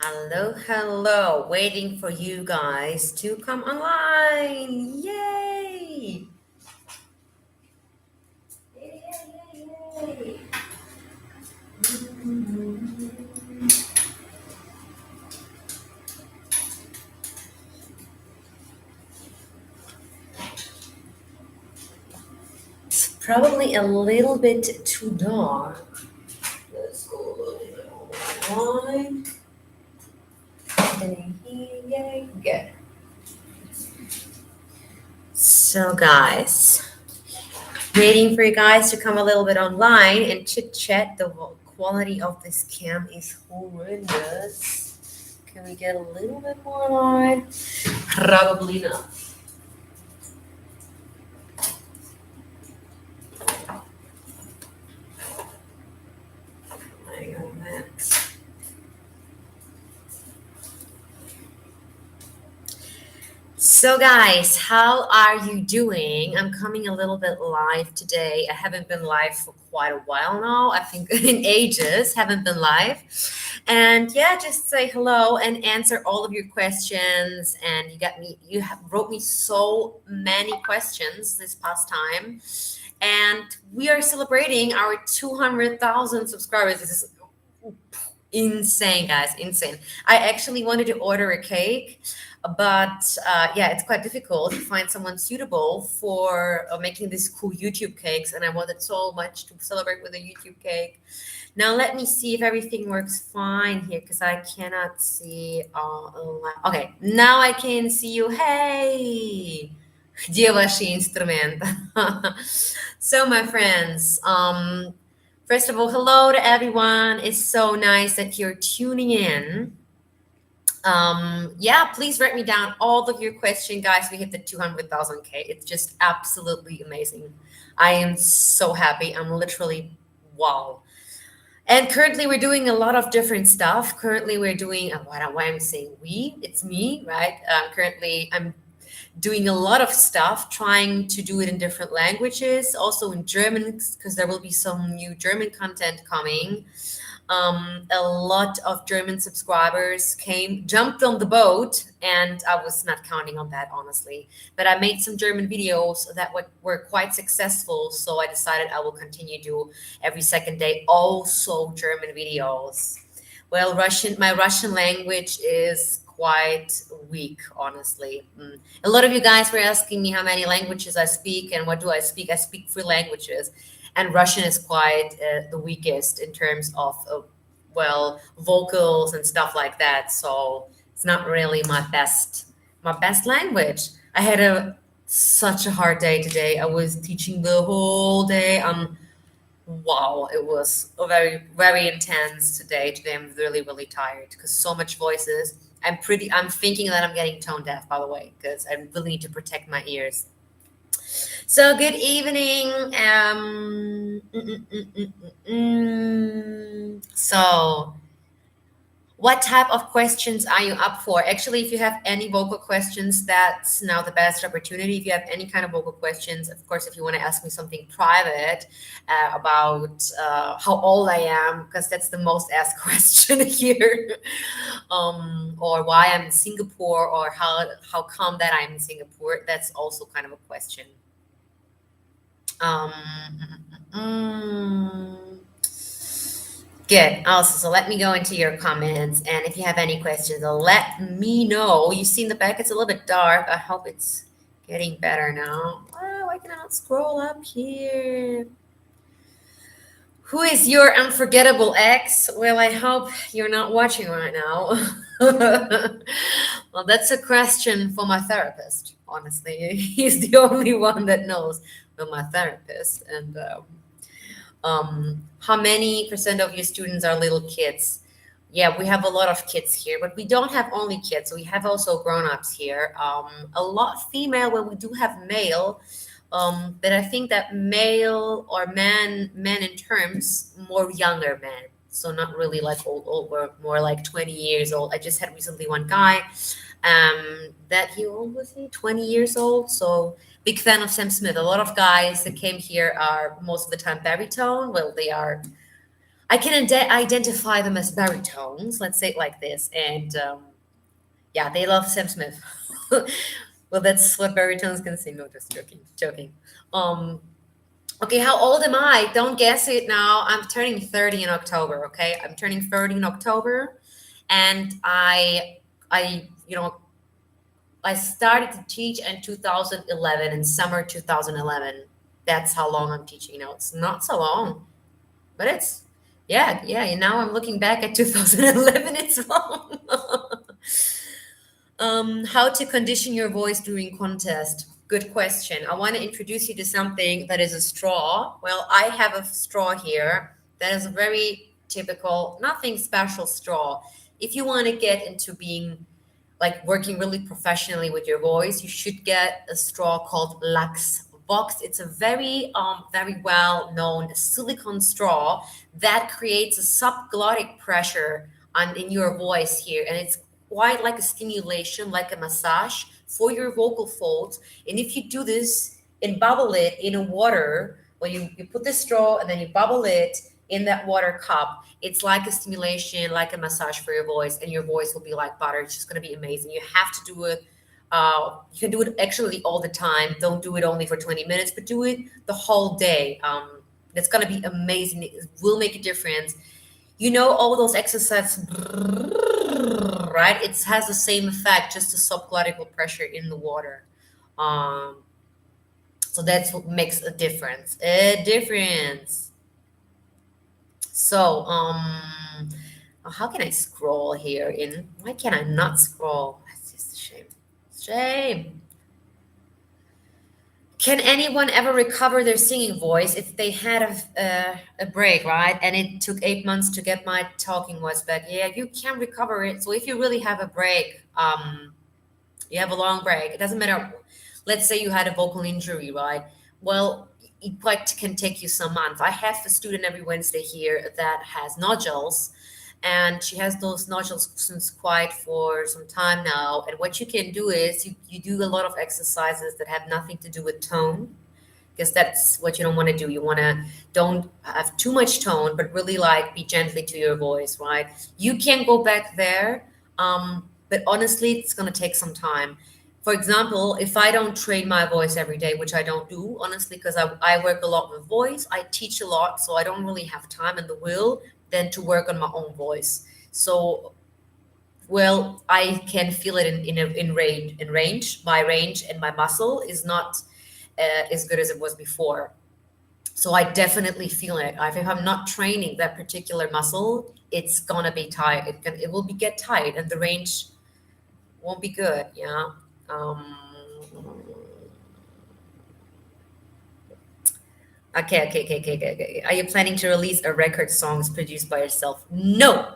Hello. Waiting for you guys to come online. Yay! Yay. It's probably a little bit too dark. Let's go a little bit online. Yay. Good. So, guys, waiting for you guys to come a little bit online and chit chat. The quality of this cam is horrendous. Can we get a little bit more line? Probably not. Hang on that. So guys, how are you doing? I'm coming a little bit live today. I haven't been live for quite a while now. I think in ages, haven't been live. And yeah, just say hello and answer all of your questions. And you wrote me so many questions this past time. And we are celebrating our 200,000 subscribers. This is insane, guys, insane. I actually wanted to order a cake, but yeah, it's quite difficult to find someone suitable for making these cool YouTube cakes, and I wanted so much to celebrate with a YouTube cake. Now let me see if everything works fine here, because I cannot see. Okay, now I can see you. Hey, где ваши инструменты? So my friends, first of all, hello to everyone. It's so nice that you're tuning in. Yeah, please write me down all of your questions, guys. We hit the 200,000K. It's just absolutely amazing. I am so happy. I'm literally wow. And currently, we're doing a lot of different stuff. Currently, we're doing why I'm saying we. It's me, right? Currently, I'm doing a lot of stuff, trying to do it in different languages, also in German, because there will be some new German content coming. A lot of German subscribers jumped on the boat, and I was not counting on that, honestly. But I made some German videos that were quite successful, so I decided I will continue to do every second day also German videos. Well, my Russian language is quite weak, honestly. A lot of you guys were asking me how many languages I speak and what do I speak. I speak 3 languages, and Russian is quite the weakest in terms of well, vocals and stuff like that. So it's not really my best language. I had such a hard day today. I was teaching the whole day. Wow, it was a very intense today. Today I'm really tired because so much voices. I'm thinking that I'm getting tone deaf, by the way, because I really need to protect my ears. So good evening. So what type of questions are you up for? Actually, if you have any vocal questions, that's now the best opportunity. If you have any kind of vocal questions, of course, if you want to ask me something private about how old I am, because that's the most asked question here, or why I'm in Singapore, or how come that I'm in Singapore, that's also kind of a question. Good. Also, so let me go into your comments, and if you have any questions, let me know. You see in the back, it's a little bit dark. I hope it's getting better now. Oh, I cannot scroll up here. Who is your unforgettable ex? Well, I hope you're not watching right now. Well, that's a question for my therapist, honestly. He's the only one that knows. Well, my therapist. And how many percent of your students are little kids? Yeah, we have a lot of kids here, but we don't have only kids. We have also grown-ups here. A lot female, well, we do have male. But I think that male or men in terms, more younger men. So not really like old, but more like 20 years old. I just had recently one guy that he old was he 20 years old. So big fan of Sam Smith. A lot of guys that came here are most of the time baritone. Well, they are I can identify them as baritones. Let's say it like this. And yeah, they love Sam Smith. Well, that's what baritones can sing. No, just joking. Joking. Um, okay, how old am I? Don't guess it now. I'm turning 30 in October. Okay, I'm turning 30 in October, and I started to teach in 2011, in summer 2011. That's how long I'm teaching now. It's not so long, but it's, yeah, yeah. And now I'm looking back at 2011. It's long. How to condition your voice during contest? Good question. I want to introduce you to something that is a straw. Well, I have a straw here that is a very typical, nothing special straw. If you want to get into being like working really professionally with your voice, you should get a straw called Lux Box. It's a very well known silicone straw that creates a subglottic pressure on in your voice here, and it's quite like a stimulation, like a massage for your vocal folds. And if you do this and bubble it in a water, when you put the straw and then you bubble it in that water cup, it's like a stimulation, like a massage for your voice, and your voice will be like butter. It's just going to be amazing. You have to do it. You can do it actually all the time. Don't do it only for 20 minutes, but do it the whole day. It's going to be amazing. It will make a difference. You know, all those exercises, right? It has the same effect, just a subglottic pressure in the water. Um, so that's what makes a difference. A difference. So, how can I scroll here? In why can I not scroll? That's just a shame. Shame. Can anyone ever recover their singing voice if they had a break, right? And it took 8 months to get my talking voice back. Yeah, you can recover it. So if you really have a break, you have a long break. It doesn't matter. Let's say you had a vocal injury, right? Well, it quite can take you some months. I have a student every Wednesday here that has nodules, and she has those nodules since quite for some time now. And what you can do is you do a lot of exercises that have nothing to do with tone, because that's what you don't want to do. You want to don't have too much tone, but really like be gently to your voice, right? You can go back there, but honestly, it's going to take some time. For example, if I don't train my voice every day, which I don't do, honestly, because I work a lot with voice, I teach a lot, so I don't really have time and the will then to work on my own voice. So, well, I can feel it in range. My range and my muscle is not as good as it was before. So I definitely feel it. If I'm not training that particular muscle, it's gonna be tight. It will be get tight, and the range won't be good. Yeah. Um, okay. Are you planning to release a record songs produced by yourself? No,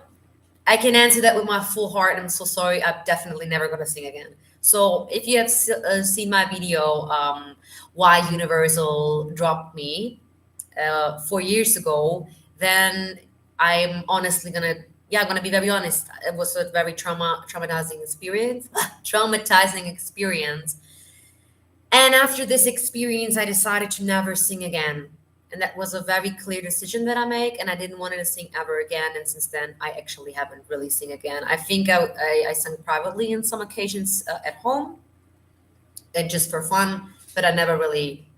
I can answer that with my full heart. I'm so sorry. I'm definitely never gonna sing again. So if you have seen my video, why Universal dropped me 4 years ago, then I'm honestly gonna, yeah, I'm gonna be very honest. It was a very traumatizing experience, traumatizing experience. And after this experience, I decided to never sing again. And that was a very clear decision that I make, and I didn't want to sing ever again. And since then, I actually haven't really sing again. I think I sang privately in some occasions at home, and just for fun, but I never really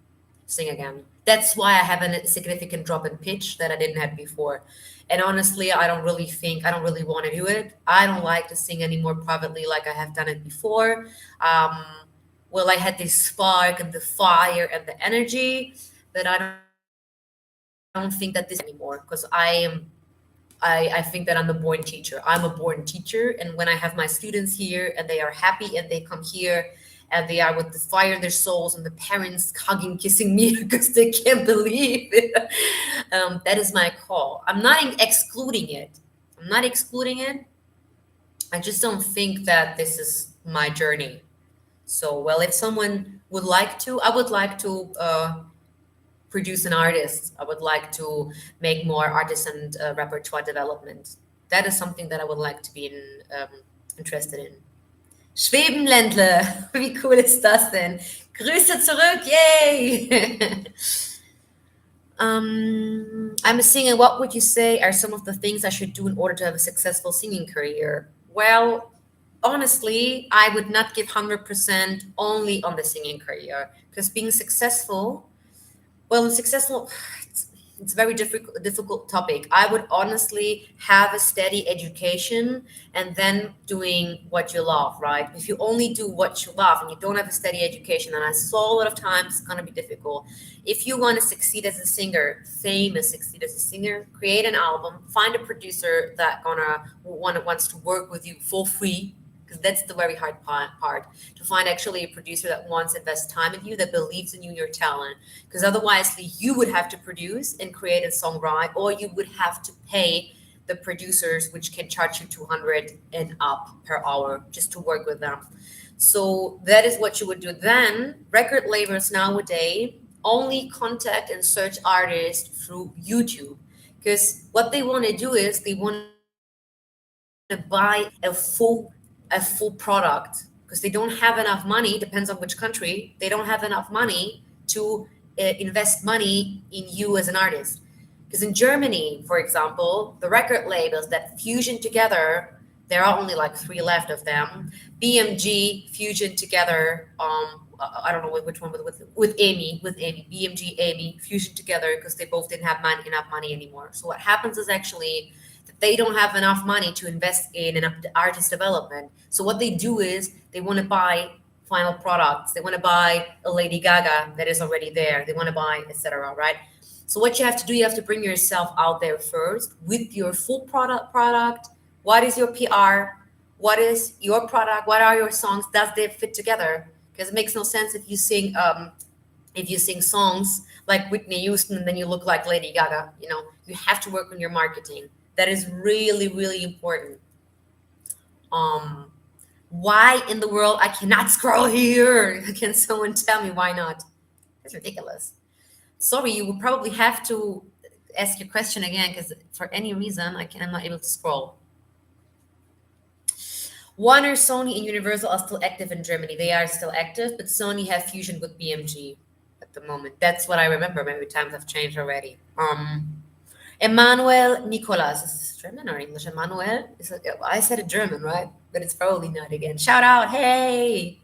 sing again. That's why I have a significant drop in pitch that I didn't have before. And honestly, I don't really want to do it. I don't like to sing anymore privately like I have done it before. Um, well, I had this spark and the fire and the energy, but I don't think that this anymore, because I think that I'm a born teacher. I'm a born teacher. And when I have my students here and they are happy and they come here and they are with the fire in their souls and the parents hugging, kissing me because they can't believe it, that is my call. I'm not excluding it. I'm not excluding it. I just don't think that this is my journey. So, well, if someone would like to, I would like to produce an artist. I would like to make more artist and repertoire development. That is something that I would like to be interested in. Schwebenländle, wie cool ist das denn? Grüße zurück, yay! I'm a singer. What would you say are some of the things I should do in order to have a successful singing career? Well, honestly, I would not give 100% only on the singing career because being successful, well, successful, it's a very difficult topic. I would honestly have a steady education and then doing what you love, right? If you only do what you love and you don't have a steady education, and I saw a lot of times it's gonna be difficult. If you want to succeed as a singer, famous succeed as a singer, create an album, find a producer that wants to work with you for free, because that's the very hard part, to find actually a producer that wants to invest time in you, that believes in you, your talent, because otherwise you would have to produce and create a song, right? Or you would have to pay the producers, which can charge you 200 and up per hour just to work with them. So that is what you would do. Then record labels nowadays only contact and search artists through YouTube, because what they want to do is they want to buy a full product, because they don't have enough money. Depends on which country. They don't have enough money to invest money in you as an artist. Because in Germany, for example, the record labels that fusion together, there are only like three left of them. BMG fusion together. I don't know which one with Amy, BMG, Amy fusion together because they both didn't have enough money anymore. So what happens is actually that they don't have enough money to invest in an artist development. So what they do is they want to buy final products. They want to buy a Lady Gaga that is already there. They want to buy, etc. Right? So what you have to do, you have to bring yourself out there first with your full product. What is your PR? What is your product? What are your songs? Does they fit together? Because it makes no sense if you sing songs like Whitney Houston and then you look like Lady Gaga. You have to work on your marketing. That is really, really important. Um, why in the world I cannot scroll here? Can someone tell me why not? It's ridiculous. Sorry, you would probably have to ask your question again because for any reason I'm not able to scroll. Warner, Sony, and Universal are still active in Germany. They are still active, but Sony have fusion with BMG at the moment. That's what I remember. Maybe times have changed already. Emmanuel Nicolas. Is this German or English? Emmanuel? I said it German, right? But it's probably not again. Shout out. Hey.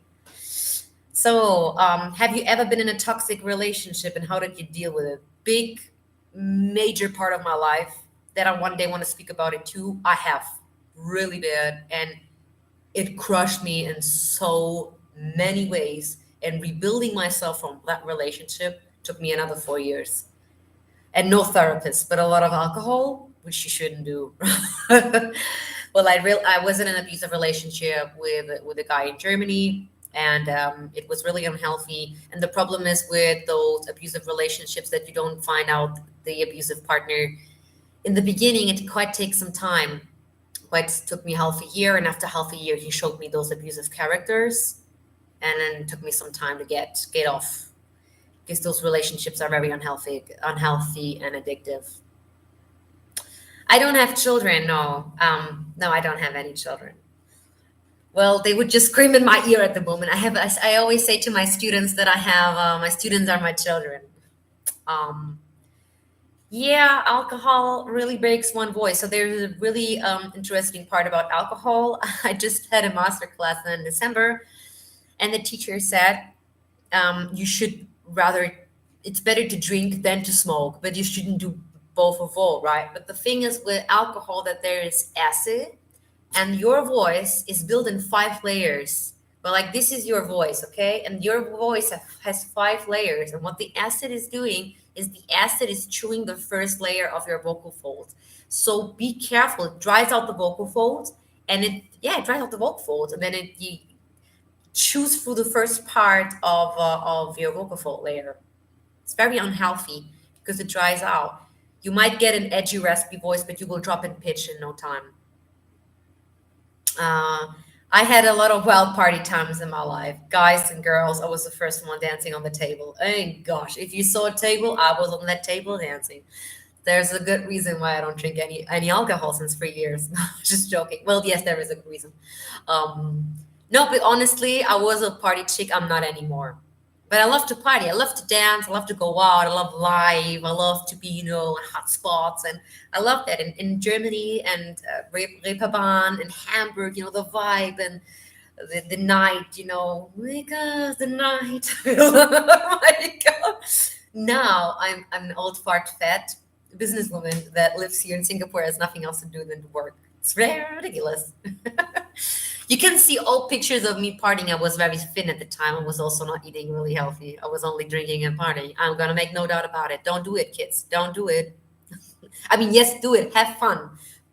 So, have you ever been in a toxic relationship and how did you deal with it? Big, major part of my life that I one day want to speak about it too. I have really bad, and it crushed me in so many ways. And rebuilding myself from that relationship took me another 4 years. And no therapist, but a lot of alcohol, which you shouldn't do. Well, I was in an abusive relationship with a guy in Germany, and it was really unhealthy. And the problem is with those abusive relationships that you don't find out the abusive partner in the beginning. It quite takes some time. Quite took me half a year, and after half a year, he showed me those abusive characters, and then it took me some time to get off, because those relationships are very unhealthy and addictive. I don't have children. No, no, I don't have any children. Well, they would just scream in my ear at the moment. I always say to my students that I have my students are my children. Um, yeah, alcohol really breaks one voice. So there's a really interesting part about alcohol. I just had a master class in December, and the teacher said you should rather, it's better to drink than to smoke, but you shouldn't do both of all, right? But the thing is with alcohol that there is acid, and your voice is built in 5 layers. But like this is your voice, okay? And your voice has 5 layers. And what the acid is doing is the acid is chewing the first layer of your vocal folds. So be careful. It dries out the vocal folds, and it dries out the vocal folds, and then you choose through the first part of your vocal fold layer. It's very unhealthy because it dries out. You might get an edgy, raspy voice, but you will drop in pitch in no time. Uh, I had a lot of wild party times in my life. Guys and girls, I was the first one dancing on the table. And gosh, if you saw a table, I was on that table dancing. There's a good reason why I don't drink any alcohol since 3 years. Just joking. Well, yes, there is a good reason. No, but honestly, I was a party chick. I'm not anymore. But I love to party. I love to dance. I love to go out. I love live. I love to be, in hot spots. And I love that in Germany and Reeperbahn and Hamburg, the vibe and the night, because the night. Oh my God. Now I'm an old fart fat businesswoman that lives here in Singapore, has nothing else to do than to work. It's very ridiculous. You can see old pictures of me partying. I was very thin at the time. I was also not eating really healthy. I was only drinking and partying. I'm gonna make no doubt about it. Don't do it, kids. Don't do it. I mean, yes, do it. Have fun,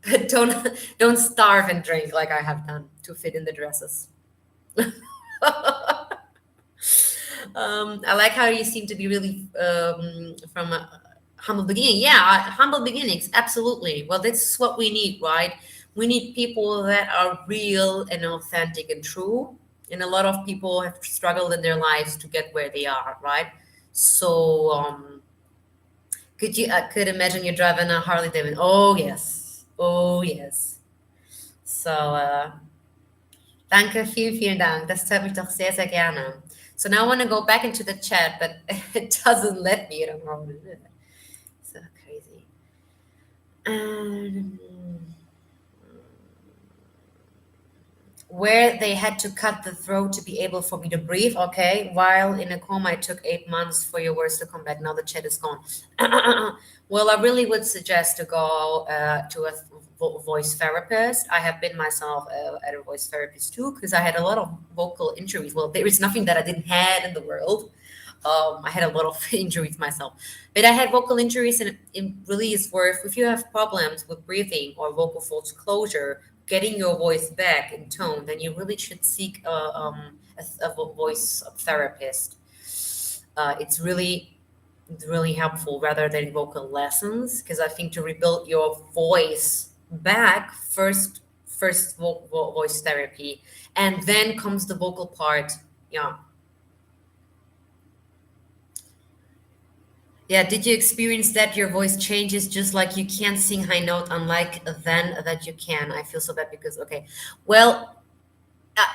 but don't starve and drink like I have done to fit in the dresses. I like how you seem to be really from a humble beginning. Yeah, humble beginnings, absolutely. Well, that's what we need, right? We need people that are real and authentic and true. And a lot of people have struggled in their lives to get where they are, right? So, could you could imagine you're driving a Harley Davidson? Oh yes, oh yes. So, danke, vielen Dank. Das hört mich doch sehr, sehr gerne. So now I want to go back into the chat, but it doesn't let me. I don't know what it is. So crazy. Um, where they had to cut the throat to be able for me to breathe. Okay, while in a coma, it took 8 months for your words to come back. Now the chat is gone. Well, I really would suggest to go to a voice therapist. I have been myself at a voice therapist too because I had a lot of vocal injuries. Well, there is nothing that I didn't have in the world. I had a lot of injuries myself, but I had vocal injuries, and it really is worth if you have problems with breathing or vocal folds closure, getting your voice back in tone, then you really should seek a voice therapist. It's really helpful rather than vocal lessons because I think to rebuild your voice back first voice therapy, and then comes the vocal part. Yeah. Yeah, did you experience that your voice changes just like you can't sing high note, unlike then that you can? I feel so bad because, okay, well,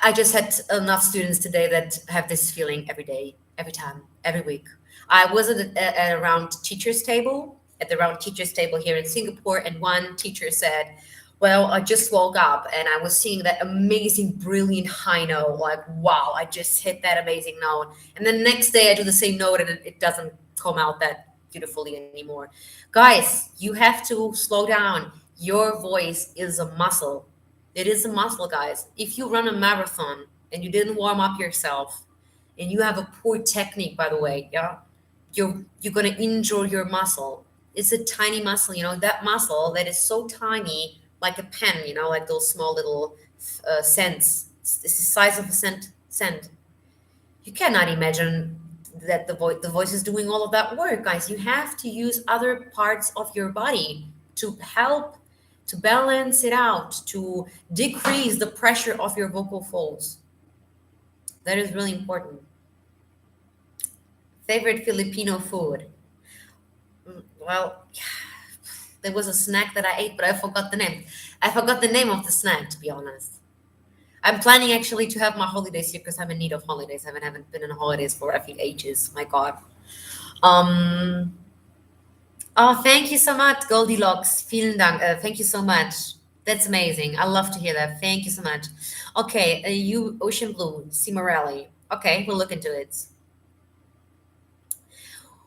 I just had enough students today that have this feeling every day, every time, every week. I was at a round teachers table, at the round teachers table here in Singapore, and one teacher said, well, I just woke up and I was seeing that amazing, brilliant high note. Like, wow, I just hit that amazing note. And the next day I do the same note and it doesn't come out that beautifully anymore. Guys, you have to slow down. Your voice is a muscle. It is a muscle, guys. If you run a marathon and you didn't warm up yourself and you have a poor technique, by the way, yeah, you're gonna injure your muscle. It's a tiny muscle, that muscle that is so tiny, like a pen, like those small little cents. It's the size of a cent. You cannot imagine that the voice is doing all of that work, guys. You have to use other parts of your body to help to balance it out, to decrease the pressure of your vocal folds. That is really important. Favorite Filipino food? Well, there was a snack that I ate, but I forgot the name. I forgot the name of the snack, to be honest. I'm planning actually to have my holidays here because I'm in need of holidays. I haven't been in holidays for I think ages. My God. Um. Oh, thank you so much, Goldilocks. Vielen Dank. Thank you so much. That's amazing. I love to hear that. Thank you so much. Okay, you Ocean Blue, Cimarelli. Okay, we'll look into it.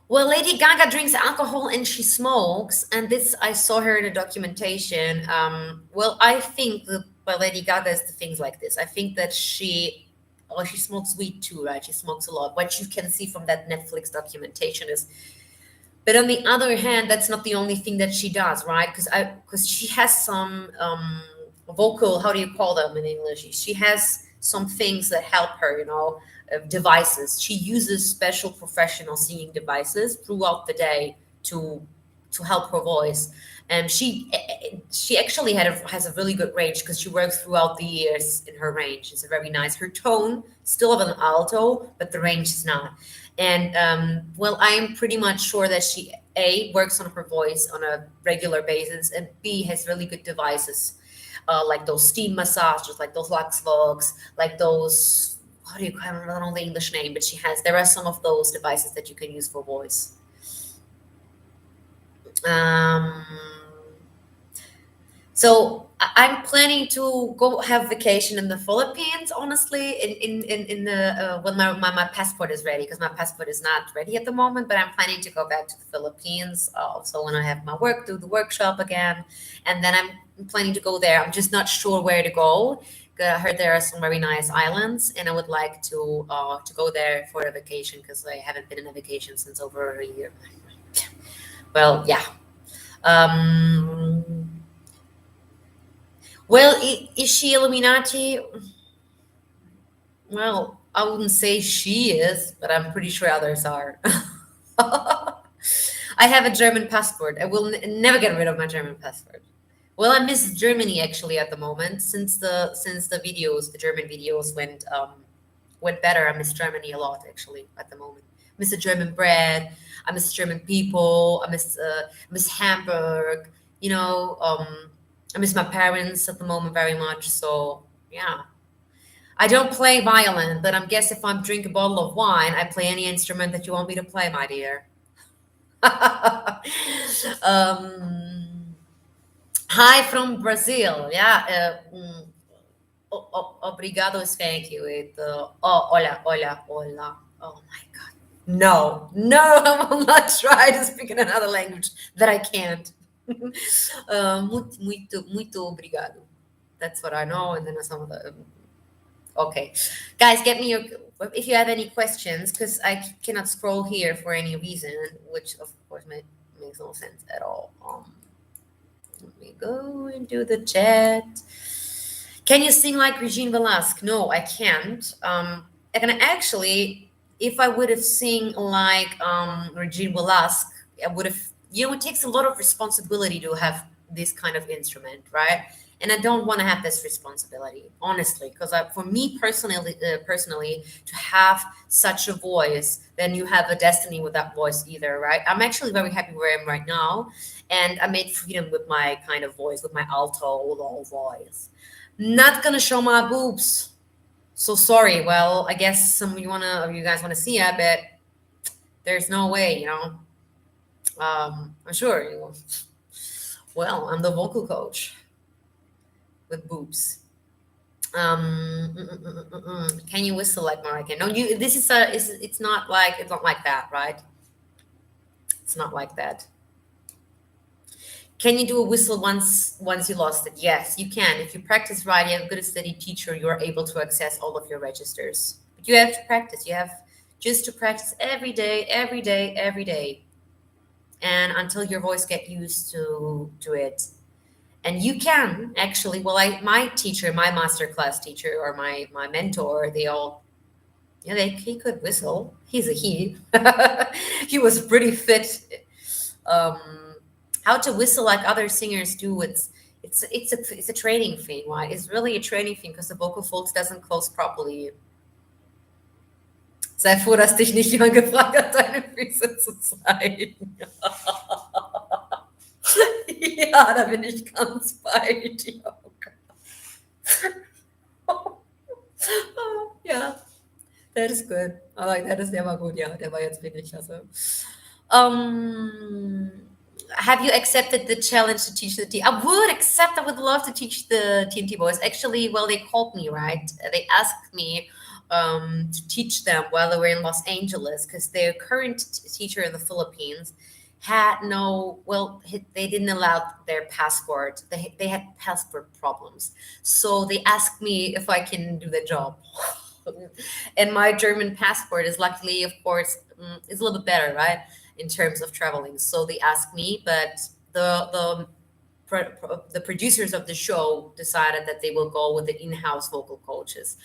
Well, Lady Gaga drinks alcohol and she smokes, and this I saw her in a documentation. Well, I think that by Lady Gaga is the things like this. I think that she smokes weed too, right? She smokes a lot. What you can see from that Netflix documentation is, but on the other hand, that's not the only thing that she does, right? Because she has some vocal, how do you call them in English? She has some things that help her, devices. She uses special professional singing devices throughout the day to help her voice. And she actually has a really good range because she works throughout the years in her range. It's a very nice. Her tone still of an alto, but the range is not. And well, I am pretty much sure that she works on her voice on a regular basis, and B has really good devices like those steam massages, like those Luxvox, like those how do you, I don't know the English name, but there are some of those devices that you can use for voice. Um, so I'm planning to go have vacation in the Philippines, honestly, in the when my passport is ready, because my passport is not ready at the moment, but I'm planning to go back to the Philippines. So when I have my work, do the workshop again, and then I'm planning to go there. I'm just not sure where to go. I heard there are some very nice islands, and I would like to go there for a vacation because I haven't been in a vacation since over a year. Well, yeah. Um, well, is she Illuminati? Well, I wouldn't say she is, but I'm pretty sure others are. I have a German passport. I will never get rid of my German passport. Well, I miss Germany actually at the moment since the German videos went better. I miss Germany a lot actually at the moment. I miss the German bread. I miss German people. I miss Hamburg. I miss my parents at the moment very much. So yeah, I don't play violin, but I guess if I'm drink a bottle of wine, I play any instrument that you want me to play, my dear. um, Hi from Brazil. Yeah. Obrigado is thank you. Hola, hola, hola. Oh my God. No, no, I will not try to speak in another language that I can't. Muito obrigado. That's what I know. And then some of the. Okay. Guys, get me your. If you have any questions, because I cannot scroll here for any reason, which of course makes no sense at all. Let me go into the chat. Can you sing like Regine Velasquez? No, I can't. I can actually, if I would have sing like Regine Velasquez, I would have. It takes a lot of responsibility to have this kind of instrument, right? And I don't want to have this responsibility, honestly, because for me personally, to have such a voice, then you have a destiny with that voice either, right? I'm actually very happy where I am right now, and I made freedom with my kind of voice, with my alto low voice. Not gonna show my boobs. So sorry. Well, I guess some of you guys wanna see it, but there's no way. I'm sure you will. Well, I'm the vocal coach with boobs. Can you whistle like Mariah? No, you. This is a. It's not like that, right? It's not like that. Can you do a whistle once you lost it? Yes, you can. If you practice right, you have a good steady teacher, you are able to access all of your registers. But you have to practice. You have just to practice every day, every day, every day. And until your voice get used to it. And you can actually, well, my teacher, my master class teacher or my mentor, they all he could whistle. He's a he. He was pretty fit. How to whistle like other singers do, it's a training thing, right? It's really a training thing because the vocal folds doesn't close properly. Sei froh, dass dich nicht jemand gefragt hat, deine Füße zu zeigen. Ja, da bin ich ganz bei dir. Ja, that is good. I like that. Der war gut, ja. Der war jetzt wirklich klasse. Have you accepted the challenge to teach the T? I would love to teach the TNT boys. Actually, well, they called me, right? They asked me to teach them while they were in Los Angeles because their current teacher in the Philippines had they didn't allow their passport. They had passport problems. So they asked me if I can do the job. And my German passport is luckily, of course, is a little bit better, right? In terms of traveling. So they asked me, but the producers of the show decided that they will go with the in-house vocal coaches.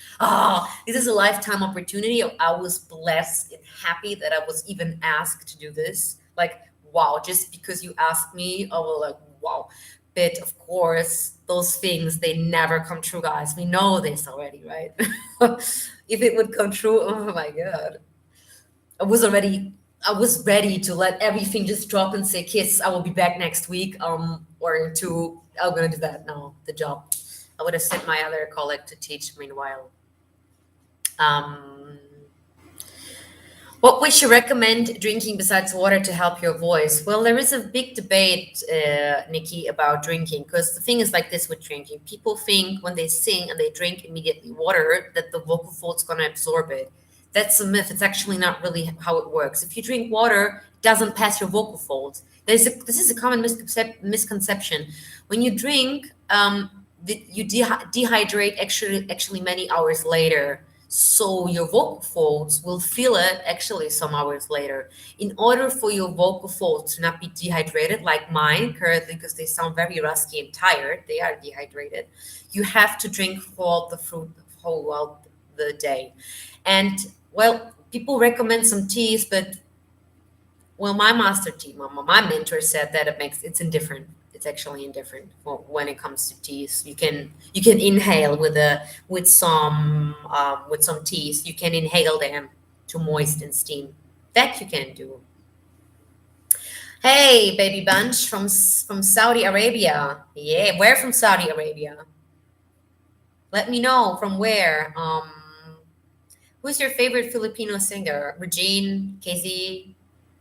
This is a lifetime opportunity. I was blessed and happy that I was even asked to do this. Like, wow, just because you asked me, I was like, wow. But of course, those things, they never come true, guys. We know this already, right? If it would come true, oh my God. I was ready to let everything just drop and say, kiss, I will be back next week. I'm going to do that now, the job. I would have sent my other colleague to teach meanwhile. Um, what we should recommend drinking besides water to help your voice? Well, there is a big debate, Nikki, about drinking, because the thing is like this with drinking. People think when they sing and they drink immediately water that the vocal fold's going to absorb it. That's a myth. It's actually not really how it works. If you drink water, it doesn't pass your vocal folds. This is a common misconception. When you drink, you dehydrate actually many hours later. So your vocal folds will feel it actually some hours later. In order for your vocal folds to not be dehydrated like mine currently, because they sound very rusty and tired, they are dehydrated. You have to drink all the fruit whole the day. And well, people recommend some teas, but well, my master tea, my mentor said that it's indifferent. It's actually indifferent when it comes to teas. You can inhale with some teas. You can inhale them to moisten steam. That you can do. Hey, baby bunch from Saudi Arabia. Yeah, where from Saudi Arabia? Let me know from where. Who's your favorite Filipino singer? Regine, Casey?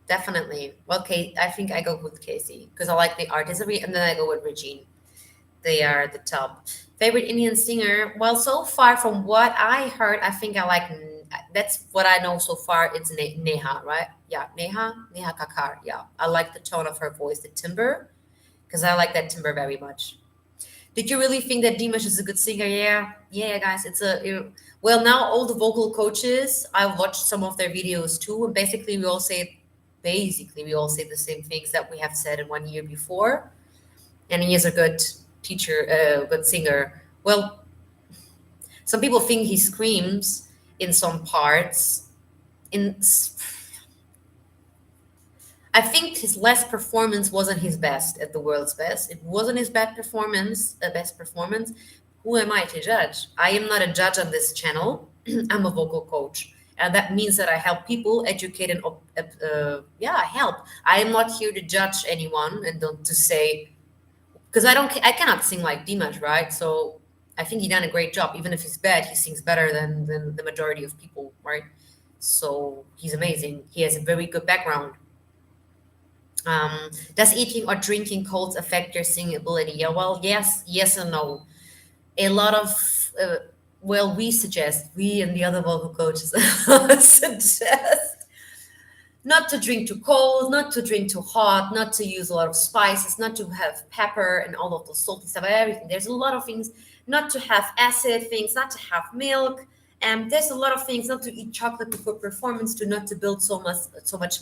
Definitely. Well, I think I go with Casey because I like the artistry, and then I go with Regine. They are the top. Favorite Indian singer? Well, so far from what I heard, I think I like. That's what I know so far. It's Neha, right? Yeah, Neha Kakar. Yeah, I like the tone of her voice, the timbre, because I like that timbre very much. Did you really think that Dimash is a good singer? Yeah, guys. Well, now all the vocal coaches, I watched some of their videos too, and basically we all say the same things that we have said in 1 year before. And he is a good teacher, a good singer. Well, some people think he screams in some parts. In I think his last performance wasn't his best at the world's best. It wasn't his best performance. Who am I to judge? I am not a judge on this channel. I'm a vocal coach. And that means that I help people educate and help. I am not here to judge anyone and don't to say, because I cannot sing like Dimash, right? So I think he done a great job. Even if he's bad, he sings better than the majority of people, right? So he's amazing. He has a very good background. Does eating or drinking colds affect your singing ability? Yeah, well, yes and no. A lot of, we and the other vocal coaches suggest not to drink too cold, not to drink too hot, not to use a lot of spices, not to have pepper and all of the salty stuff, everything. There's a lot of things, not to have acid things, not to have milk. And there's a lot of things, not to eat chocolate before performance, to not to build so much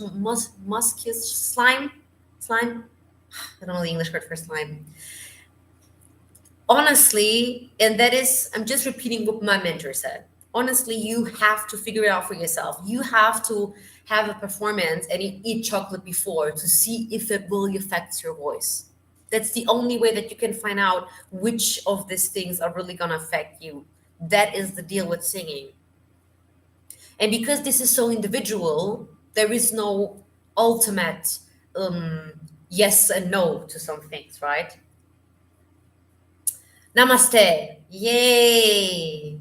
mucus slime. I don't know the English word for slime. Honestly, and that is, I'm just repeating what my mentor said. Honestly, you have to figure it out for yourself. You have to have a performance and eat chocolate before to see if it really affects your voice. That's the only way that you can find out which of these things are really going to affect you. That is the deal with singing. And because this is so individual, there is no ultimate yes and no to some things, right? Namaste. Yay.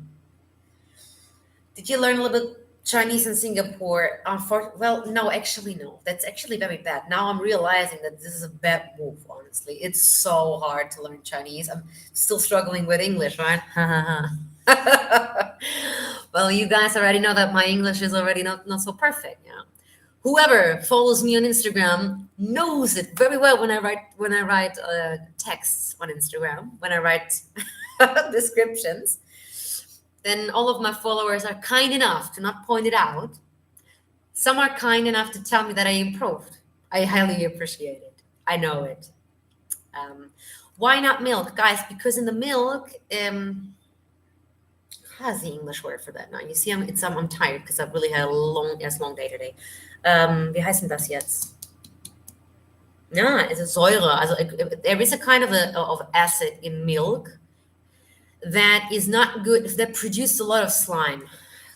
Did you learn a little bit Chinese in Singapore? Well, no, actually, no. That's actually very bad. Now I'm realizing that this is a bad move, honestly. It's so hard to learn Chinese. I'm still struggling with English, right? Well, you guys already know that my English is already not so perfect, yeah. Whoever follows me on Instagram knows it very well when I write texts on Instagram, when I write descriptions. Then all of my followers are kind enough to not point it out. Some are kind enough to tell me that I improved. I highly appreciate it. I know it. Why not milk, guys? Because in the milk, how's the English word for that now? You see, I'm tired because I've really had a long day today. Wie heißt denn das jetzt? Ja, it's a Säure. Also, there is a kind of acid in milk that is not good, that produces a lot of slime.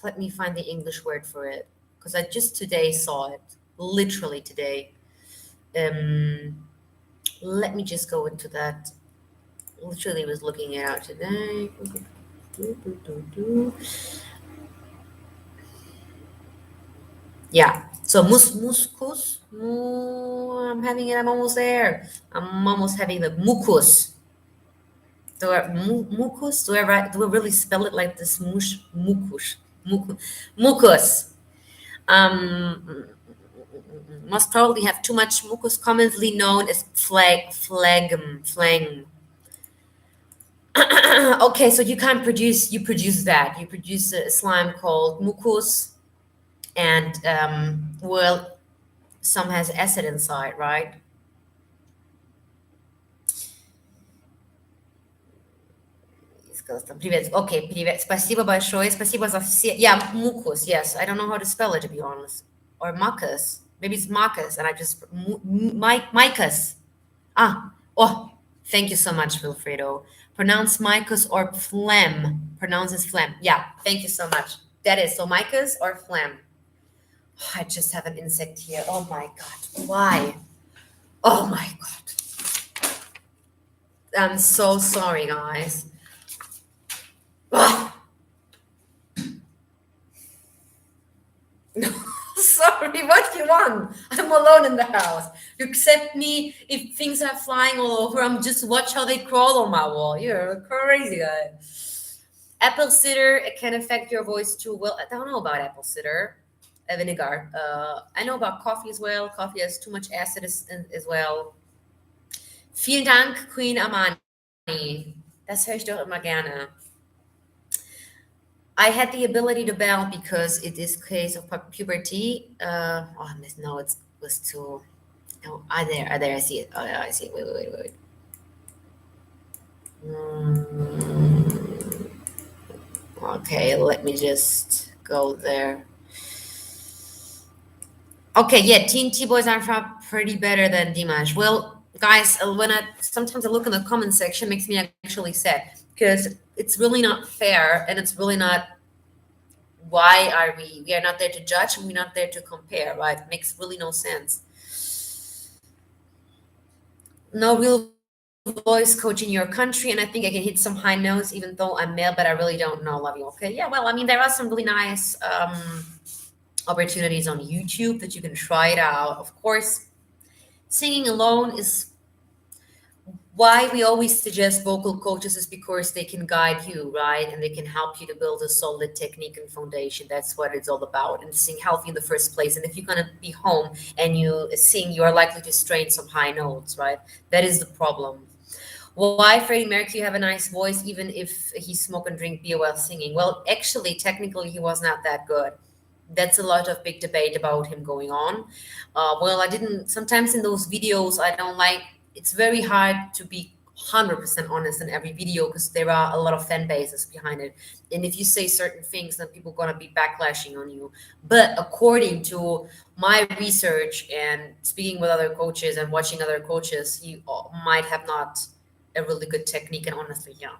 Let me find the English word for it, because I just today saw it, literally today. Let me just go into that. Literally was looking it out today. Yeah. So muscus. I'm having it. I'm almost there. I'm almost having the mucus. Mucus? Do I really spell it like this? Mucus. Mucus. Um, must probably have too much mucus, commonly known as phlegm. Okay, so you produce that. You produce a slime called mucus, and well, some has acid inside, right? Привет. Okay, привет. Спасибо большое. Спасибо за все. Yeah, mucus. Yes, I don't know how to spell it, to be honest. Or mucus. Maybe it's mucus, and I just micus. Ah, oh, thank you so much, Wilfredo. Pronounce micus or phlegm. Pronounce as phlegm. Yeah, thank you so much. That is so micus or phlegm. Oh, I just have an insect here. Oh my god, why? Oh my god. I'm so sorry, guys. Ah. No, sorry, what do you want? I'm alone in the house. You accept me if things are flying all over. I'm just watch how they crawl on my wall. You're a crazy guy. Apple cider, it can affect your voice too. Well, I don't know about apple cider, vinegar. I know about coffee as well. Coffee has too much acid as well. Vielen Dank, Queen Amani. Das höre ich doch immer gerne. I had the ability to bound because it is case of puberty. Oh, no, it was too. Oh, I see it. Oh, yeah, I see it. Wait. Okay, let me just go there. Okay, yeah, Teen T-Boys are pretty better than Dimash. Well, guys, when I sometimes I look in the comment section, makes me actually sad because it's really not fair, and it's really not. Why are we? We are not there to judge, and we're not there to compare, right? It makes really no sense. No real voice coach in your country, and I think I can hit some high notes, even though I'm male, but I really don't know. Love you. Okay, yeah. Well, I mean, there are some really nice opportunities on YouTube that you can try it out. Of course, singing alone is why we always suggest vocal coaches is because they can guide you, right? And they can help you to build a solid technique and foundation. That's what it's all about. And sing healthy in the first place. And if you're gonna be home and you sing, you are likely to strain some high notes, right? That is the problem. Why Freddie Mercury have a nice voice even if he smoke and drink beer while singing? Well, actually, technically, he was not that good. That's a lot of big debate about him going on. Well, I didn't. Sometimes in those videos, I don't like. It's very hard to be 100% honest in every video because there are a lot of fan bases behind it. And if you say certain things, then people are gonna be backlashing on you. But according to my research and speaking with other coaches and watching other coaches, he might have not a really good technique. And honestly, yeah,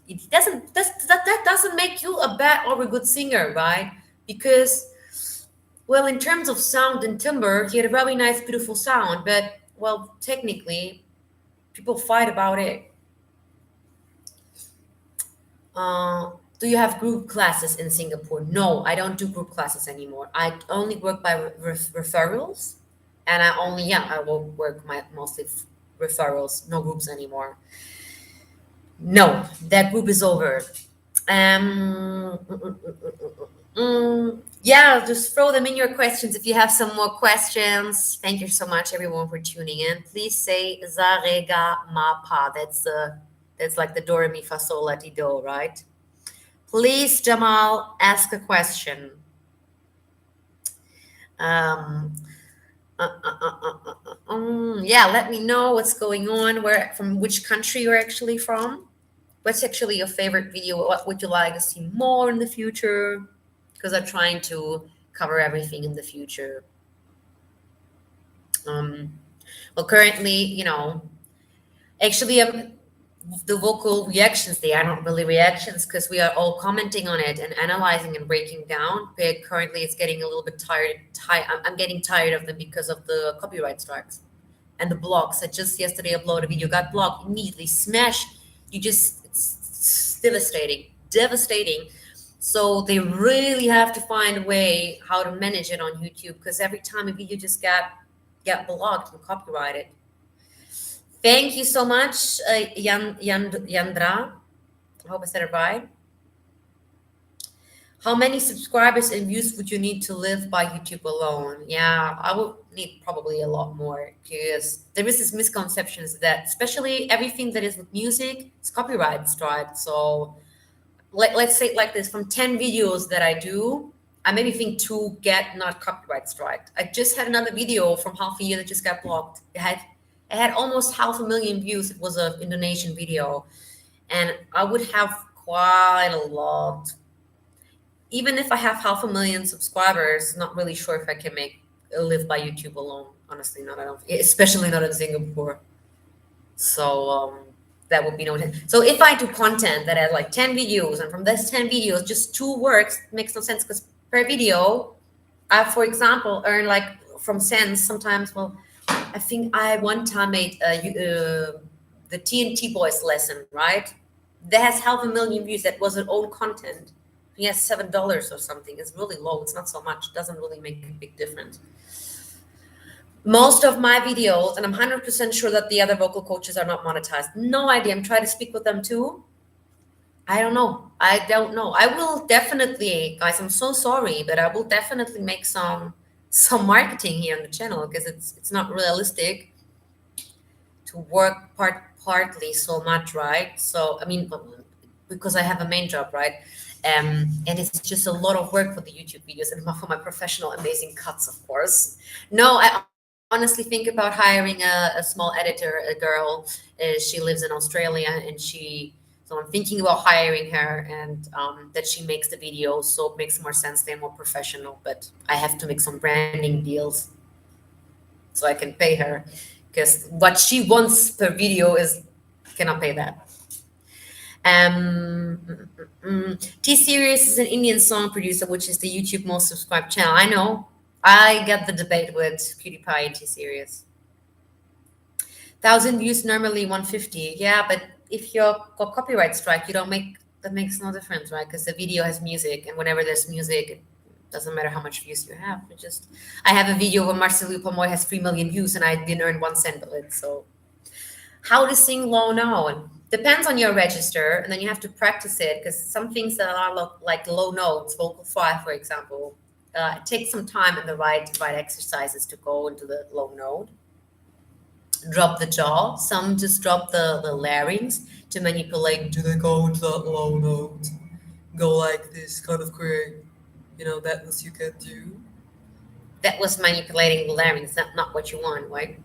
it doesn't that doesn't make you a bad or a good singer, right? Because well, in terms of sound and timbre, he had a very nice, beautiful sound, but well, technically, people fight about it. Do you have group classes in Singapore? No, I don't do group classes anymore. I only work by referrals, and I will work mostly referrals, no groups anymore. No, that group is over. Um, mm, mm, mm, mm, mm, yeah, just throw them in your questions if you have some more questions. Thank you so much, everyone, for tuning in. Please say za re ga ma pa. That's like the do re mi fa sol la ti do, right? Please, Jamal, ask a question. Yeah, let me know what's going on. Where from which country you're actually from? What's actually your favorite video? What would you like to see more in the future? Because I'm trying to cover everything in the future. Well, currently, actually, the vocal reactions, they are not really reactions because we are all commenting on it and analyzing and breaking down. But currently, it's getting a little bit tired. I'm getting tired of them because of the copyright strikes and the blocks. I just yesterday uploaded a video, got blocked immediately, smash. It's devastating. So they really have to find a way how to manage it on YouTube, because every time a video just get blocked and copyrighted. Thank you so much, Yandra. I hope I said it right. How many subscribers and views would you need to live by YouTube alone? Yeah, I would need probably a lot more, because there is this misconception that especially everything that is with music is copyright strike. So let's say it like this, from 10 videos that I do, I maybe think 2 get not copyright striked. I just had another video from half a year that just got blocked. It had almost 500,000 views. It was an Indonesian video, and I would have quite a lot. Even if I have 500,000 subscribers, not really sure if I can live by YouTube alone. Honestly, not. I don't, especially not in Singapore. So that would be no. So if I do content that has like 10 videos, and from those 10 videos, just 2 works, makes no sense, because per video, I, for example, earn like from cents sometimes. Well, I think I one time made the TNT Boys lesson, right? That has 500,000 views. That was an old content. He has $7 or something. It's really low. It's not so much. It doesn't really make a big difference. Most of my videos, and I'm 100% sure that the other vocal coaches are not monetized. No idea. I'm trying to speak with them too. I don't know. I will definitely, guys, I'm so sorry, but I will definitely make some marketing here on the channel, because it's not realistic to work partly so much, right? So I mean, because I have a main job, right? And it's just a lot of work for the YouTube videos and for my professional amazing cuts, of course. No, I honestly think about hiring a small editor, a girl. She lives in Australia, and so I'm thinking about hiring her, and that she makes the videos, so it makes more sense. They're more professional, but I have to make some branding deals so I can pay her, because what she wants per video cannot pay that. T-Series is an Indian song producer, which is the YouTube most subscribed channel. I know. I got the debate with PewDiePie and T-Series. 1,000 views, normally 150. Yeah, but if you're got copyright strike, you don't make, that makes no difference, right? Because the video has music, and whenever there's music, it doesn't matter how much views you have. I have a video where Marcelo Pomoy has 3 million views, and I didn't earn 1 cent of it. So how to sing low note depends on your register, and then you have to practice it, because some things that are like low notes, vocal fry, for example, it takes some time and the right exercises to go into the low note. Drop the jaw. Some just drop the larynx to manipulate. Do they go into that low note? Go like this, kind of create, that was you can do. That was manipulating the larynx, not what you want, right?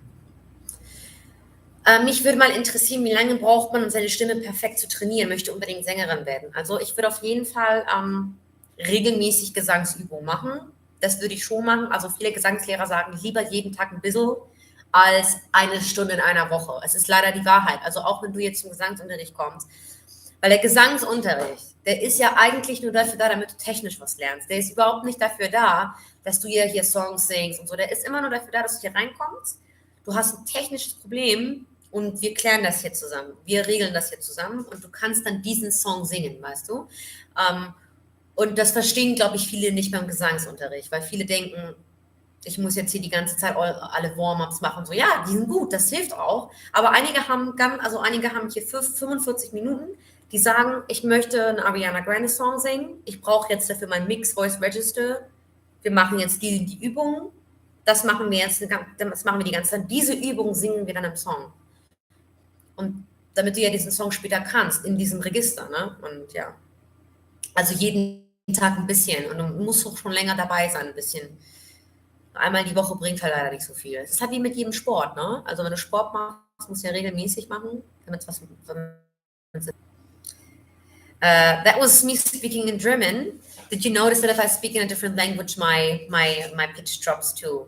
Mich würde mal interessieren, wie lange braucht man, um seine Stimme perfekt zu trainieren? Möchte unbedingt Sängerin werden. Also ich würde auf jeden Fall regelmäßig Gesangsübungen machen. Das würde ich schon machen. Also viele Gesangslehrer sagen, lieber jeden Tag ein bisschen als 1 Stunde in einer Woche. Es ist leider die Wahrheit. Also auch wenn du jetzt zum Gesangsunterricht kommst. Weil der Gesangsunterricht, der ist ja eigentlich nur dafür da, damit du technisch was lernst. Der ist überhaupt nicht dafür da, dass du hier Songs singst und so. Der ist immer nur dafür da, dass du hier reinkommst. Du hast ein technisches Problem, und wir klären das hier zusammen. Wir regeln das hier zusammen, und du kannst dann diesen Song singen, weißt du? Und das verstehen, glaube ich, viele nicht beim Gesangsunterricht, weil viele denken, ich muss jetzt hier die ganze Zeit alle Warm-ups machen. So, ja, die sind gut, das hilft auch. Aber einige haben hier 45 Minuten, die sagen, ich möchte einen Ariana Grande Song singen, ich brauche jetzt dafür mein Mix Voice Register, wir machen jetzt die Übungen, das machen wir die ganze Zeit. Diese Übungen singen wir dann im Song. Und damit du ja diesen Song später kannst, in diesem Register, ne? Und ja, also jeden Tag ein bisschen, und du musst auch schon länger dabei sein, ein bisschen. Einmal die Woche bringt halt leider nicht so viel. Es ist halt wie mit jedem Sport, ne? Also wenn du Sport machst, musst du ja regelmäßig machen, damit es was. That was me speaking in German. Did you notice that if I speak in a different language, my pitch drops too?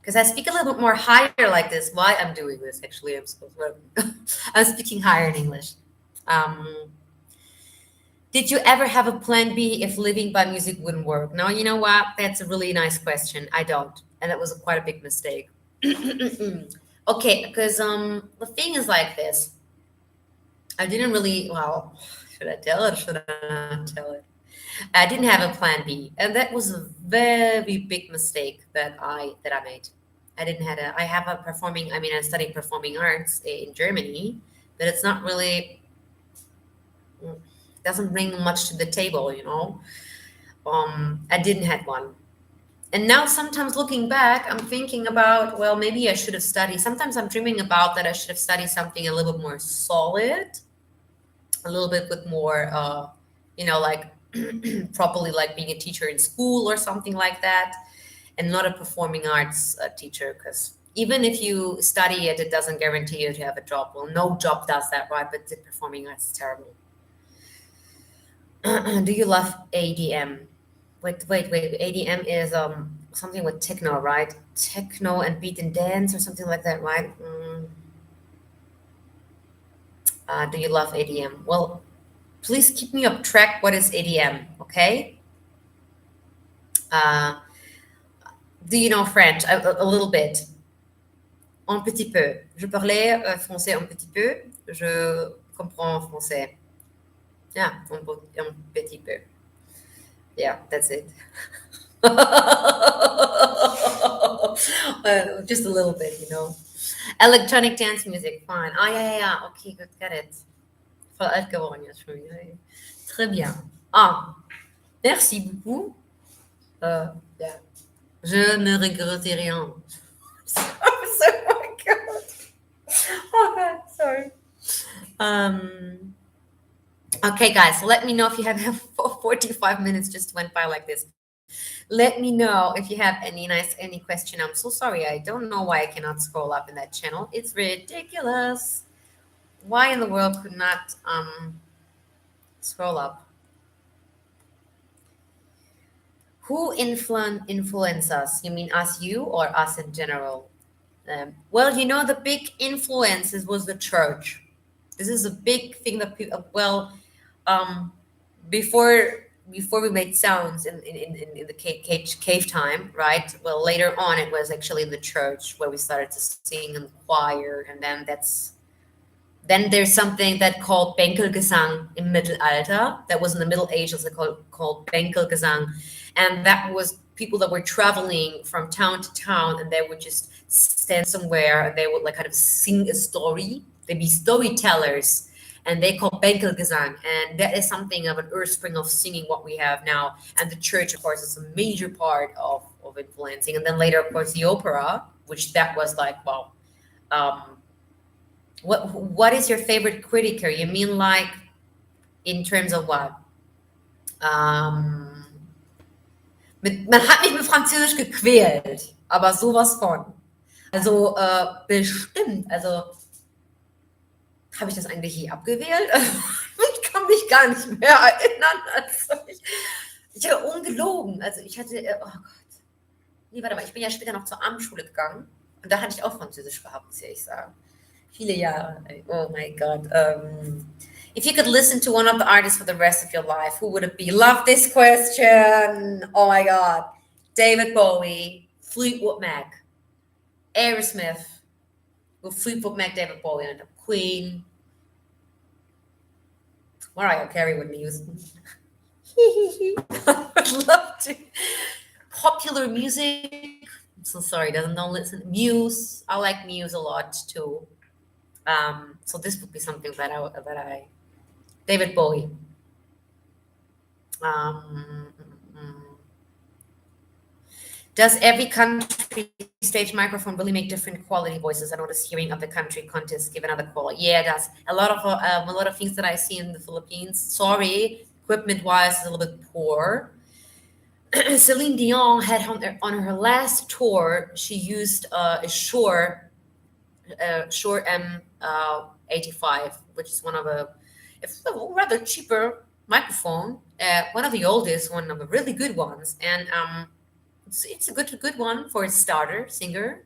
Because I speak a little bit more higher like this. Why I'm doing this, actually, I'm speaking higher in English. Did you ever have a plan B if living by music wouldn't work? No, you know what? That's a really nice question. I don't. And that was quite a big mistake. Okay, because the thing is like this. I didn't really, well, should I tell it or should I not tell it? I didn't have a plan B, and that was a very big mistake that I made. I have a performing. I mean, I studied performing arts in Germany, but it's not really doesn't bring much to the table, you know. I didn't have one, and now sometimes looking back, I'm thinking about, well, maybe I should have studied. Sometimes I'm dreaming about that I should have studied something a little bit more solid, a little bit with more, like properly, like being a teacher in school or something like that, and not a performing arts teacher. Because even if you study it, it doesn't guarantee you to have a job. Well, no job does that, right? But the performing arts is terrible. Do you love ADM? Wait. ADM is something with techno, right? Techno and beat and dance or something like that, right? Do you love ADM? Well, please keep me up track. What is ADM? Okay. Uh, do you know French? A little bit. Un petit peu. Je parlais français un petit peu. Je comprends français. Yeah, un petit peu. Yeah, that's it. Just a little bit, you know. Electronic dance music, fine. Ah, yeah. Okay, good, got it. Voll alt geworden jetzt schon wieder. Très bien. Ah, merci beaucoup. Yeah. Je ne regrette rien. Oh my God. Oh God, sorry. Okay, guys, let me know if you have 45 minutes just went by like this. Let me know if you have any question. I'm so sorry. I don't know why I cannot scroll up in that channel. It's ridiculous. Why in the world could not scroll up? Who influence us? You mean us, you, or us in general? Well, you know, the big influences was the church. This is a big thing that people, before we made sounds in the cave time, right? Well, later on, it was actually in the church where we started to sing in the choir, and then there's something that called Bänkelgesang im Mittelalter. That was in the Middle Ages, called Bänkelgesang, and that was people that were traveling from town to town, and they would just stand somewhere, and they would like kind of sing a story. They'd be storytellers, and they call Bänkelgesang, and that is something of an earthspring of singing what we have now. And the church, of course, is a major part of influencing. And then later, of course, the opera, which that was like, well, what is your favorite critiker? You mean like in terms of what? Man hat mich mit Französisch gequält, aber sowas von. Also bestimmt, also habe ich das eigentlich je abgewählt? Ich kann mich gar nicht mehr erinnern. Also ich habe ungelogen. Also ich hatte, oh Gott. Nee, warte mal, ich bin ja später noch zur Abendschule gegangen und da hatte ich auch Französisch gehabt, muss ich sagen. Viele Jahre. Oh my God. If you could listen to one of the artists for the rest of your life, who would it be? Love this question. Oh my God. David Bowie, Fleetwood Mac, Aerosmith, with Fleetwood Mac, David Bowie, and Queen. Mariah Carey would be using. I would love to. Popular music. I'm so sorry, don't listen. Muse. I like Muse a lot too. So this would be something that I David Bowie. Does every country stage microphone really make different quality voices? I notice hearing other country contests give another quality. Yeah, it does. A lot of things that I see in the Philippines. Sorry, equipment-wise, is a little bit poor. Celine Dion had on her last tour, she used a Shure M85, which is one of a rather cheaper microphone, one of the oldest, one of the really good ones, and it's a good one for a starter singer,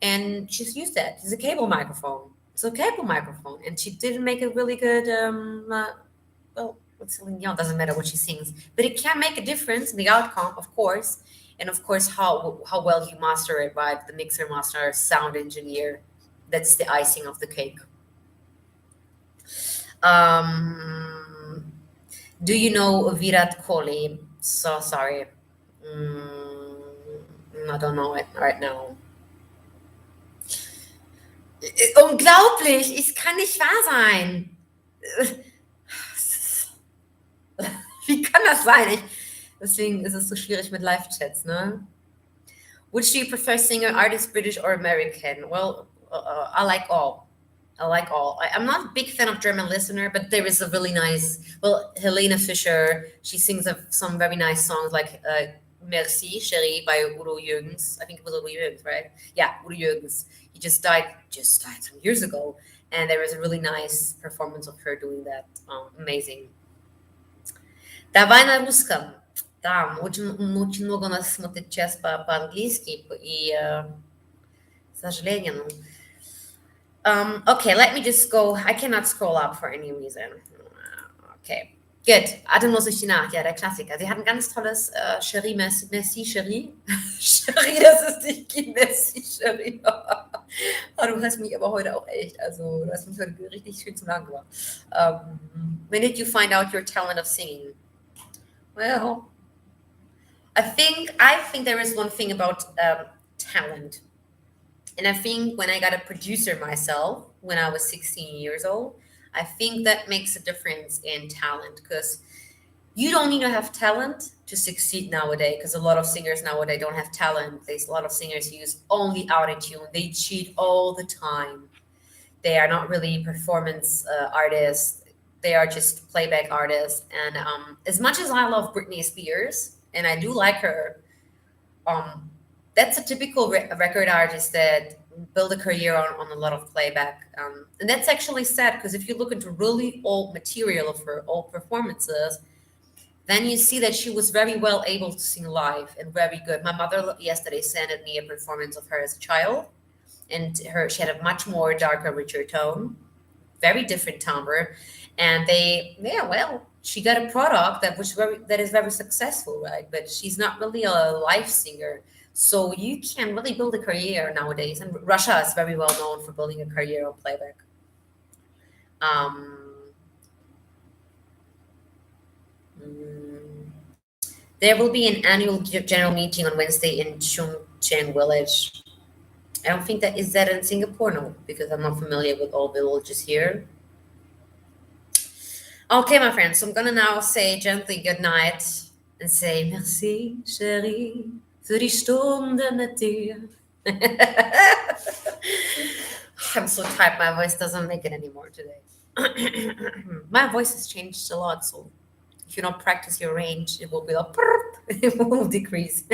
and she's used that. It's a cable microphone. It's a cable microphone, and she didn't make a really good. With Celine Dion, doesn't matter what she sings, but it can make a difference in the outcome, of course, and of course how well you master it, right? The mixer, master, sound engineer. That's the icing of the cake. Do you know Virat Kohli? So sorry. I don't know it right now. Unglaublich, es kann nicht wahr sein. Wie kann das sein? Deswegen ist es so schwierig mit Live-Chats, ne? Which do you prefer, singer, artist, British or American? Well, I like all. I like all. I'm not a big fan of German listener, but there is a really nice, well, Helena Fischer, she sings some very nice songs like Merci, Chérie by Udo Jürgens. I think it was Udo Jürgens, right? Yeah, Udo Jürgens. He just died some years ago. And there was a really nice performance of her doing that. Amazing. Давай на русском. Да, очень много у нас смотрит сейчас по-английски, и, к сожалению, okay, let me just go. I cannot scroll up for any reason. Okay, good. Atemlos durch die Nacht, ja, der Klassiker. Sie hat ein ganz tolles Cherie, Merci, Cherie. Cherie, das ist nicht Merci, Cherie. Du hast mich aber heute auch echt, also du hast mich heute richtig schön zu lang gemacht. When did you find out your talent of singing? Well, I think there is one thing about talent. And I think when I got a producer myself, when I was 16 years old, I think that makes a difference in talent, because you don't need to have talent to succeed nowadays, because a lot of singers nowadays don't have talent. There's a lot of singers use only autotune. They cheat all the time. They are not really performance artists. They are just playback artists. And as much as I love Britney Spears, and I do like her, that's a typical record artist that build a career on a lot of playback. And that's actually sad, because if you look into really old material of her old performances, then you see that she was very well able to sing live and very good. My mother yesterday sent me a performance of her as a child, and she had a much more darker, richer tone, very different timbre. And she got a product that is very successful, right? But she's not really a live singer. So you can really build a career nowadays. And Russia is very well known for building a career on playback. There will be an annual general meeting on Wednesday in Chungcheong village. I don't think is that in Singapore? No, because I'm not familiar with all villages here. Okay, my friends, so I'm gonna now say gently good night and say merci, chérie, für die Stunde mit dir. I'm so tired, my voice doesn't make it anymore today. My voice has changed a lot, so if you don't practice your range, it will be like, it will decrease.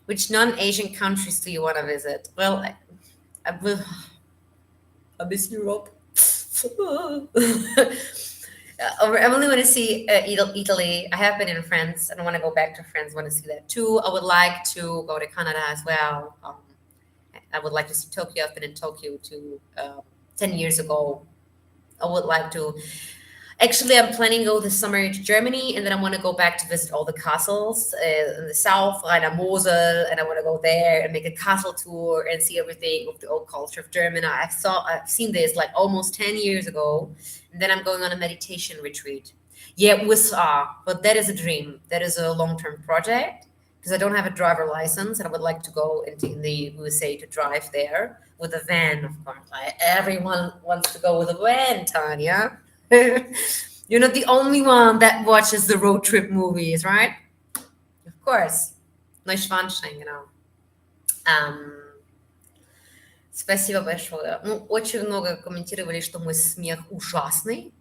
Which non-Asian countries do you want to visit? Well, I miss Europe. I really want to see Italy. I have been in France, and I want to go back to France. I want to see that too. I would like to go to Canada as well. I would like to see Tokyo. I've been in Tokyo 10 years ago. I would like to. Actually, I'm planning to go this summer to Germany, and then I want to go back to visit all the castles in the south, Rhein Mosel, and I want to go there and make a castle tour and see everything of the old culture of Germany. I've seen this like almost 10 years ago, and then I'm going on a meditation retreat. Yeah, but that is a dream. That is a long-term project, because I don't have a driver license, and I would like to go in the USA to drive there with a van, of course. Like, everyone wants to go with a van, Tania. You're not the only one that watches the road trip movies, right? Of course. Neuschwanstein, genau. Спасибо большое. Ну, очень много комментировали, что мой смех ужасный.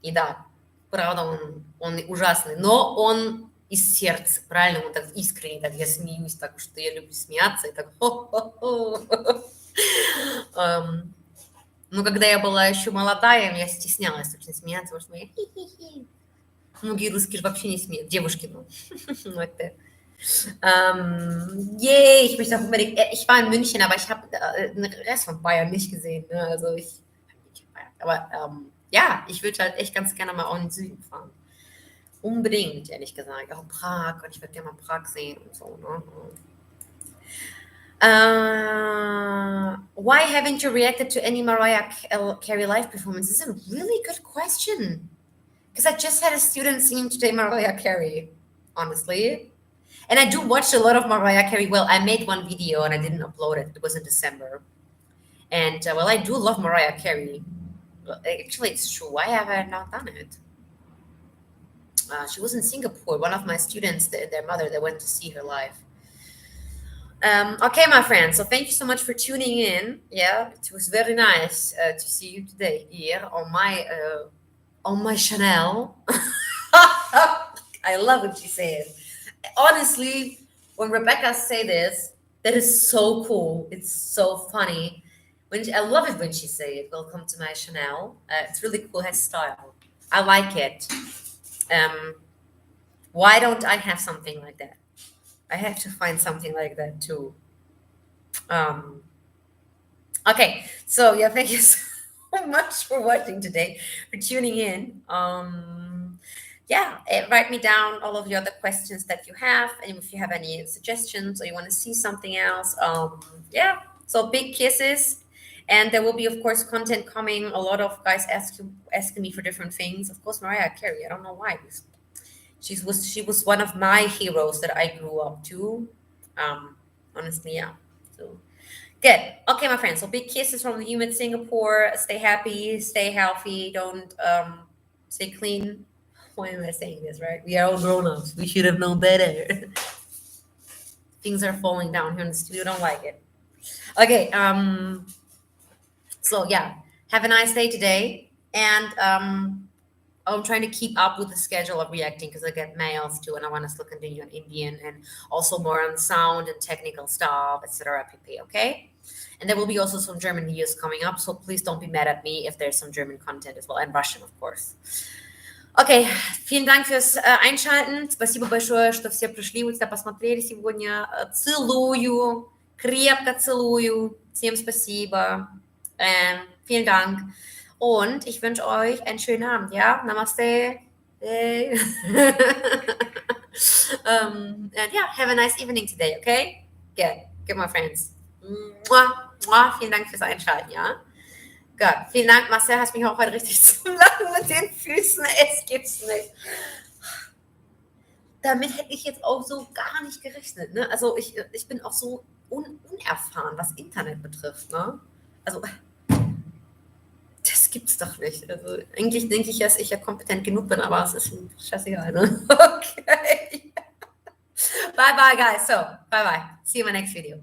И да, правда, он ужасный, но он из сердца, правильно? Он так искренне, так я смеюсь, так что я люблю смеяться, и так Но когда я была еще молодая, я стеснялась очень смеяться, потому что я хи-хи-хи. Многие русские же вообще не смеют, девушки, ну. Yay, ich möchte auch unbedingt, ich war in München, aber ich habe den Rest von Bayern nicht gesehen. Ne? Also ja, ich würde halt echt ganz gerne mal auch in den Süden fahren. Unbedingt, ehrlich gesagt. Auch Prag, und ich würde gerne mal Prag sehen und so. Ne? Why haven't you reacted to any Mariah Carey live performance? This is a really good question. Because I just had a student singing today Mariah Carey, honestly. And I do watch a lot of Mariah Carey. Well, I made one video and I didn't upload it. It was in December. And, well, I do love Mariah Carey. Well, actually, it's true. Why have I not done it? She was in Singapore. One of my students, their mother, they went to see her live. Okay, my friends. So thank you so much for tuning in. Yeah, it was very nice to see you today here on my channel. I love what she said. Honestly, when Rebecca say this, that is so cool. It's so funny. I love it when she say it. Welcome to my channel. It's really cool. Has style. I like it. Why don't I have something like that? I have to find something like that too. Okay, so yeah, thank you so much for watching today, for tuning in. Write me down all of your other questions that you have, and if you have any suggestions or you want to see something else. So big kisses, and there will be, of course, content coming. A lot of guys asking me for different things. Of course, Mariah Carey. I don't know why. She was one of my heroes that I grew up to. Honestly, yeah. So good. Okay, my friends. So big kisses from the humid Singapore. Stay happy, stay healthy. Don't stay clean. Why am I saying this, right? We are all grown-ups. We should have known better. Things are falling down here in the studio. Don't like it. Okay. So yeah, have a nice day today, and I'm trying to keep up with the schedule of reacting because I get mails too, and I want to still continue on Indian and also more on sound and technical stuff, etc. pp. Okay, and there will be also some German videos coming up, so please don't be mad at me if there's some German content as well, and Russian, of course. Okay, vielen Dank fürs Einschalten. Спасибо большое, что все пришли, вы тебя посмотрели сегодня. Целую, крепко целую. Всем спасибо. Vielen Dank. Und ich wünsche euch einen schönen Abend, ja? Namaste. Hey. And yeah, have a nice evening today, okay? Good, my friends. Mua, mua. Vielen Dank fürs Einschalten, ja? Gut, vielen Dank, Marcel, hast mich auch heute richtig zum Lachen mit den Füßen. Es gibt's nicht. Damit hätte ich jetzt auch so gar nicht gerechnet, ne? Also ich bin auch so unerfahren, was Internet betrifft, ne? Also das gibt's doch nicht. Also eigentlich denke ich, dass ich ja kompetent genug bin, aber es ist scheißegal, ne? Okay. Bye bye, guys. So, bye bye. See you in my next video.